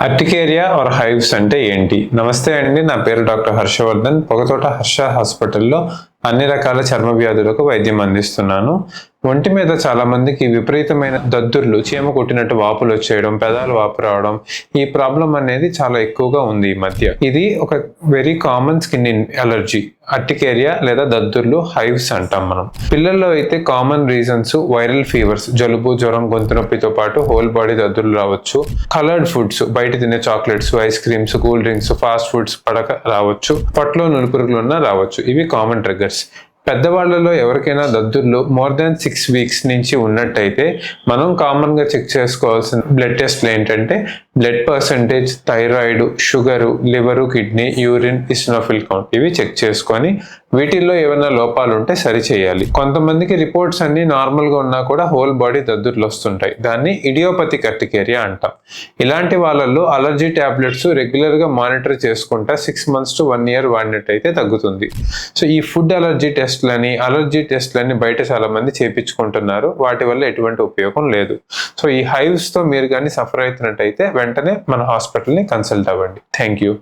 Urticaria are hives అంటే ఏంటి? నమస్తే అండి, నా పేరు డాక్టర్ హర్షవర్ధన్. పొగతోట హర్ష హాస్పిటల్లో అన్ని రకాల చర్మ వ్యాధులకు వైద్యం అందిస్తున్నాను. ఒంటి మీద చాలా మందికి విపరీతమైన దద్దుర్లు, చీమ కుట్టినట్టు వాపులు వచ్చేయడం, పెదాలు వాపు రావడం, ఈ ప్రాబ్లం అనేది చాలా ఎక్కువగా ఉంది ఈ మధ్య. ఇది ఒక very common skin allergy. Urticaria లేదా దద్దుర్లు, హైవ్స్ అంటాం మనం. పిల్లల్లో అయితే కామన్ రీజన్స్ వైరల్ ఫీవర్స్, జలుబు, జ్వరం, గొంతు నొప్పితో పాటు హోల్ బాడీ దద్దుర్లు రావచ్చు. కలర్డ్ ఫుడ్స్, బయట తినే chocolates, ice creams, cool drinks, fast foods పడక రావచ్చు. పొట్టలో నులుపురుగులున్నా రావచ్చు. ఇవి కామన్ ట్రిగ్గర్స్. పెద్దవాళ్లలో ఎవరికైనా దద్దుర్లు మోర్ దాన్ 6 weeks నుంచి ఉన్నట్టయితే మనం కామన్ గా చెక్ చేసుకోవాల్సిన బ్లడ్ టెస్ట్లు ఏంటంటే blood percentage, thyroid, sugar, liver, kidney, urine, eosinophil count, ఇవి చెక్ చేసుకొని వీటిల్లో ఏమైనా లోపాలు ఉంటే సరి చేయాలి. కొంతమందికి రిపోర్ట్స్ అన్ని నార్మల్ గా ఉన్నా కూడా హోల్ బాడీ దద్దుర్లు వస్తుంటాయి. దాన్ని ఇడియోపతిక్ అర్టికేరియా అంటాం. ఇలాంటి వాళ్ళల్లో అలర్జీ టాబ్లెట్స్ రెగ్యులర్ గా మానిటర్ చేసుకుంటా 6 months to 1 year వాడినట్టయితే తగ్గుతుంది. సో ఈ ఫుడ్ అలర్జీ అలర్జీ టెస్ట్లని బయట చాలా మంది చేపించుకుంటున్నారు. వాటి వల్ల ఎటువంటి ఉపయోగం లేదు. సో ఈ హైవ్స్ తో మీరు కానీ సఫర్ అవుతున్నట్టయితే వెంటనే మన హాస్పిటల్ని కన్సల్ట్ అవ్వండి. Thank you.